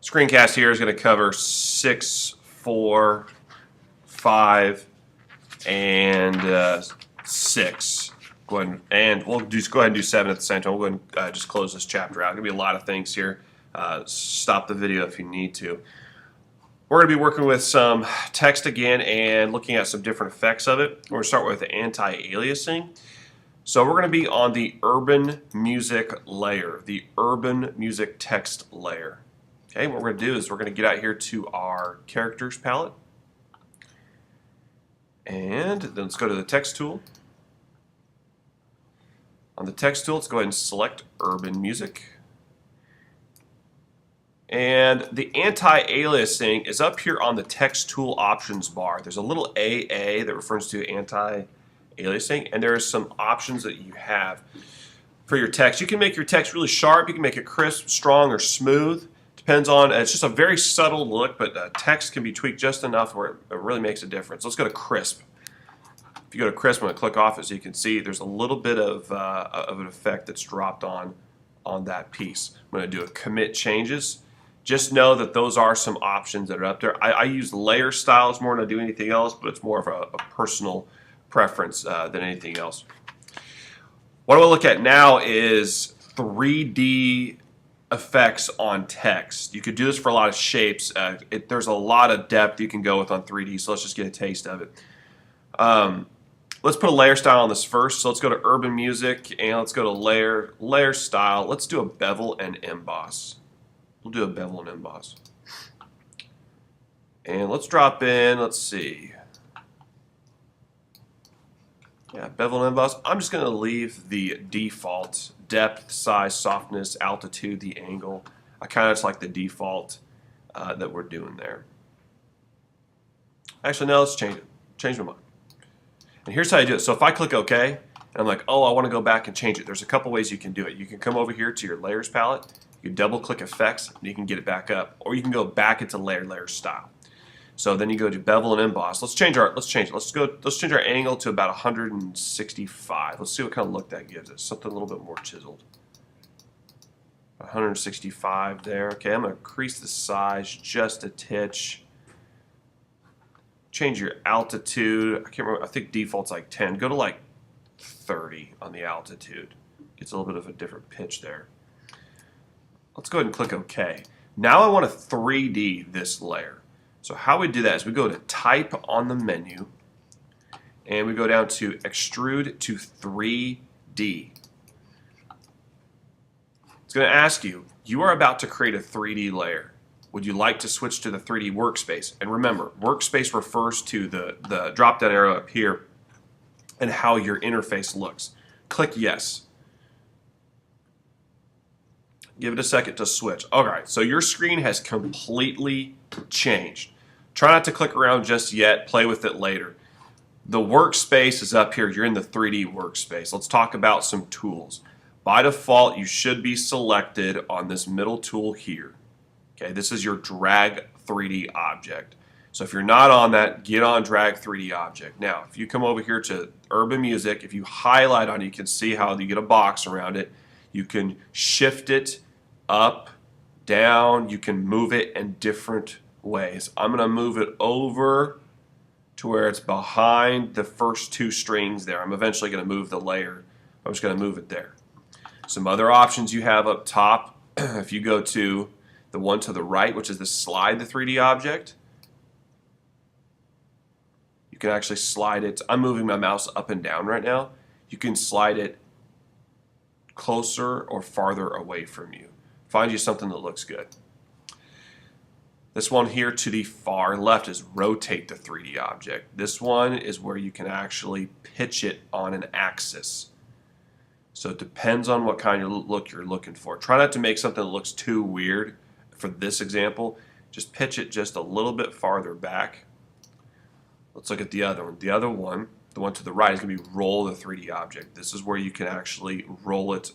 Screencast here is going to cover 6, 4, 5, and 6. Go ahead and we'll just go ahead and do 7 at the same time. We'll go ahead and just close this chapter out. There's going to be a lot of things here. Stop the video if you need to. We're going to be working with some text again and looking at some different effects of it. We're going to start with anti-aliasing. So we're going to be on the urban music layer, the urban music text layer. Okay, what we're going to do is we're going to get out here to our characters palette. And then let's go to the text tool. On the text tool, let's go ahead and select urban music. And the anti-aliasing is up here on the text tool options bar. There's a little AA that refers to anti-aliasing, and there are some options that you have for your text. You can make your text really sharp, you can make it crisp, strong, or smooth. Depends on, it's just a very subtle look, but text can be tweaked just enough where it really makes a difference. Let's go to crisp. If you go to crisp, I'm going to click off it so you can see there's a little bit of an effect that's dropped on that piece. I'm going to do a commit changes. Just know that those are some options that are up there. I use layer styles more than I do anything else, but it's more of a personal preference than anything else. What I want to look at now is 3D effects on text. You could do this for a lot of shapes. There's a lot of depth you can go with on 3D, so let's just get a taste of it. Let's put a layer style on this first. So let's go to urban music and let's go to layer style. Let's do a bevel and emboss. We'll do a bevel and emboss. And let's drop in, let's see. Yeah, bevel and emboss. I'm just going to leave the default depth, size, softness, altitude, the angle. I kind of just like the default that we're doing there. Actually, no, let's change it. Change my mind. And here's how you do it. So if I click OK, and I'm like, oh, I want to go back and change it. There's a couple ways you can do it. You can come over here to your layers palette. You can double click effects, and you can get it back up. Or you can go back into layer style. So then you go to bevel and emboss. Let's change it. Let's change our angle to about 165. Let's see what kind of look that gives us. Something a little bit more chiseled. 165 there. Okay, I'm going to increase the size just a titch. Change your altitude. I can't remember. I think default's like 10. Go to like 30 on the altitude. Gets a little bit of a different pitch there. Let's go ahead and click OK. Now I want to 3D this layer. So how we do that is we go to Type on the menu, and we go down to Extrude to 3D. It's going to ask you, you are about to create a 3D layer. Would you like to switch to the 3D workspace? And remember, workspace refers to the drop-down arrow up here and how your interface looks. Click Yes. Give it a second to switch. All right, so your screen has completely changed. Try not to click around just yet. Play with it later. The workspace is up here. You're in the 3D workspace. Let's talk about some tools. By default, you should be selected on this middle tool here. Okay, this is your drag 3D object. So if you're not on that, get on drag 3D object. Now, if you come over here to urban music, if you highlight on it, you can see how you get a box around it. You can shift it up, down, you can move it in different ways. I'm going to move it over to where it's behind the first two strings there. I'm eventually going to move the layer. I'm just going to move it there. Some other options you have up top, if you go to the one to the right, which is the slide the 3D object, you can actually slide it. I'm moving my mouse up and down right now. You can slide it closer or farther away from you. Find you something that looks good. This one here to the far left is rotate the 3D object. This one is where you can actually pitch it on an axis. So it depends on what kind of look you're looking for. Try not to make something that looks too weird. For this example, just pitch it just a little bit farther back. Let's look at the other one. The other one, the one to the right, is going to be roll the 3D object. This is where you can actually roll it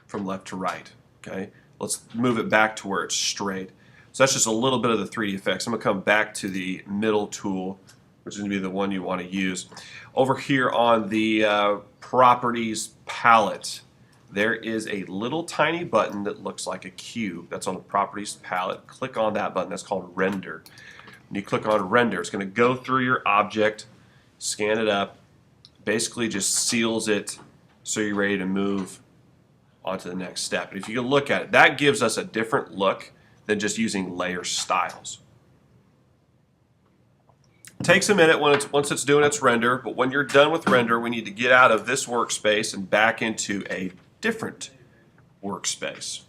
from left to right. Okay, let's move it back to where it's straight. So that's just a little bit of the 3D effects. I'm going to come back to the middle tool, which is going to be the one you want to use. Over here on the properties palette, there is a little tiny button that looks like a cube that's on the properties palette. Click on that button. That's called render. When you click on render, it's going to go through your object, scan it up, basically just seals it so you're ready to move on to the next step. And if you can look at it, that gives us a different look than just using layer styles. It takes a minute once it's doing its render, but when you're done with render, we need to get out of this workspace and back into a different workspace.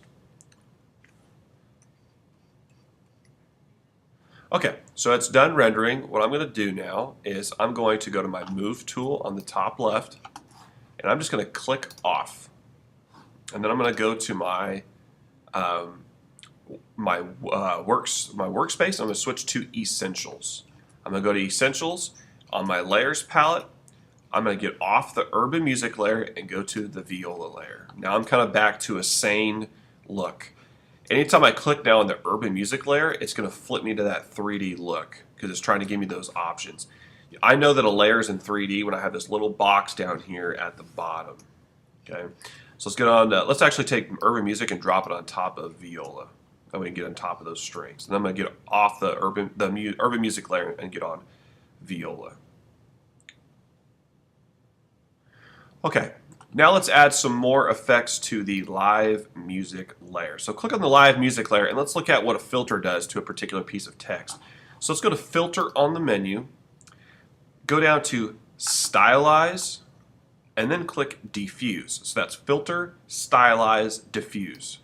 Okay, so it's done rendering. What I'm going to do now is I'm going to go to my Move tool on the top left, and I'm just going to click off. And then I'm going to go to my workspace. I'm going to switch to Essentials. I'm going to go to Essentials on my Layers palette. I'm going to get off the Urban Music layer and go to the Viola layer. Now I'm kind of back to a sane look. Anytime I click now on the Urban Music layer, it's going to flip me to that 3D look because it's trying to give me those options. I know that a layer is in 3D when I have this little box down here at the bottom. Okay, so let's get on. Let's actually take Urban Music and drop it on top of Viola. And we can get on top of those strings. And then I'm going to get off the Urban Music layer and get on Viola. Okay, now let's add some more effects to the Live Music layer. So click on the Live Music layer and let's look at what a filter does to a particular piece of text. So let's go to Filter on the menu, go down to Stylize, and then click Diffuse. So that's Filter, Stylize, Diffuse.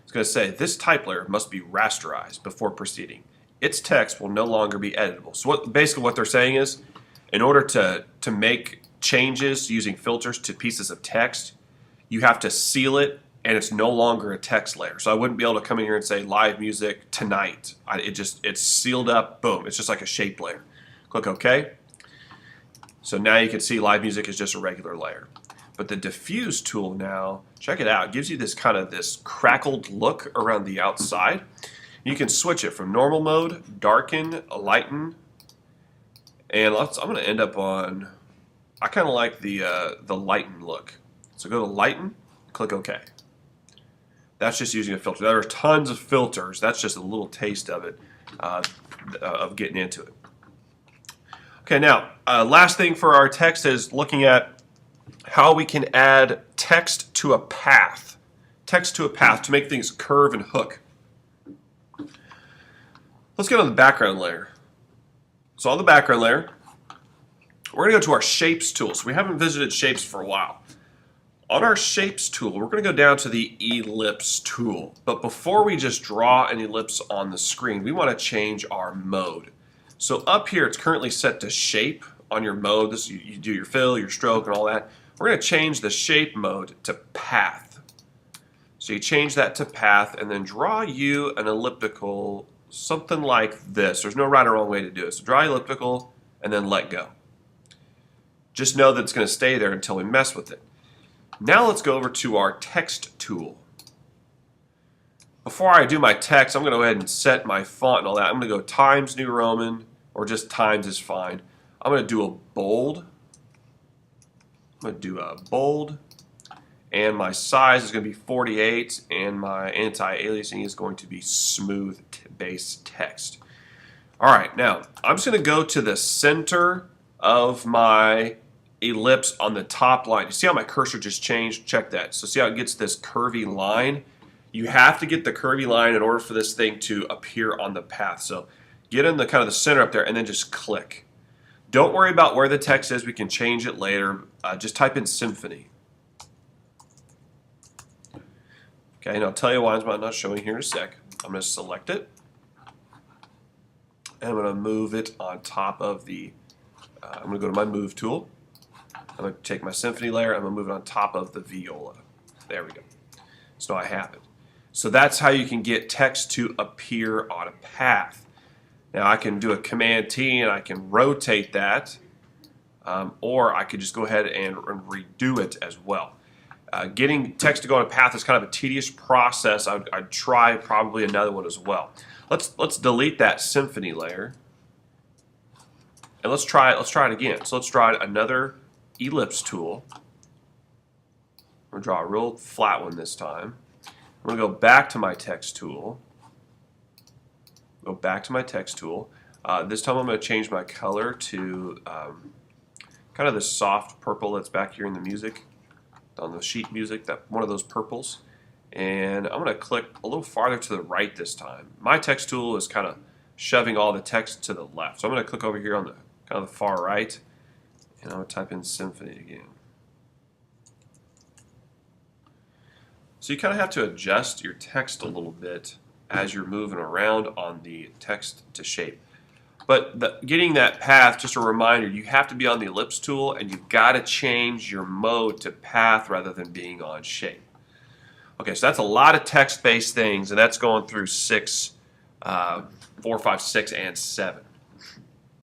It's going to say this type layer must be rasterized before proceeding. Its text will no longer be editable. So basically what they're saying is, in order to make changes using filters to pieces of text, you have to seal it, and it's no longer a text layer. So I wouldn't be able to come in here and say Live Music tonight. It's sealed up. Boom. It's just like a shape layer. Click OK. So now you can see Live Music is just a regular layer. But the Diffuse tool now, check it out, it gives you this kind of this crackled look around the outside. You can switch it from normal mode, darken, lighten, and I'm going to end up on, I kind of like the lighten look. So go to lighten, click OK. That's just using a filter. There are tons of filters. That's just a little taste of it, of getting into it. Okay, now, last thing for our text is looking at how we can add text to a path. Text to a path to make things curve and hook. Let's get on the background layer. So on the background layer, we're going to go to our Shapes tool. So we haven't visited Shapes for a while. On our Shapes tool, we're going to go down to the Ellipse tool. But before we just draw an ellipse on the screen, we want to change our mode. So up here, it's currently set to Shape on your mode. This you do your fill, your stroke, and all that. We're going to change the shape mode to path. So you change that to path and then draw you an elliptical, something like this. There's no right or wrong way to do it. So draw elliptical and then let go. Just know that it's going to stay there until we mess with it. Now let's go over to our text tool. Before I do my text, I'm going to go ahead and set my font and all that. I'm going to go Times New Roman, or just Times is fine. I'm going to do a bold. I'm going to do a bold, and my size is going to be 48, and my anti-aliasing is going to be smooth base text. All right, now I'm just going to go to the center of my ellipse on the top line. You see how my cursor just changed? Check that. So see how it gets this curvy line? You have to get the curvy line in order for this thing to appear on the path. So get in the kind of the center up there and then just click. Don't worry about where the text is. We can change it later. Just type in symphony. Okay, and I'll tell you why it's not showing here in a sec. I'm going to select it. And I'm going to move it on top of the, I'm going to go to my Move tool. I'm going to take my symphony layer. I'm going to move it on top of the viola. There we go. So I have it. So that's how you can get text to appear on a path. Now I can do a Command T and I can rotate that, or I could just go ahead and redo it as well. Getting text to go on a path is kind of a tedious process. I'd try probably another one as well. Let's delete that symphony layer, and let's try it again. So let's try another ellipse tool. I'm going to draw a real flat one this time. I'm going to go back to my text tool. Go back to my text tool. This time I'm going to change my color to kind of the soft purple that's back here in the music, on the sheet music, that one of those purples. And I'm going to click a little farther to the right this time. My text tool is kind of shoving all the text to the left. So I'm going to click over here on the kind of the far right, and I'm going to type in symphony again. So you kind of have to adjust your text a little bit as you're moving around on the text to shape. But getting that path, just a reminder, you have to be on the ellipse tool, and you've got to change your mode to path rather than being on shape. Okay, so that's a lot of text-based things, and that's going through 4, 5, 6, and 7.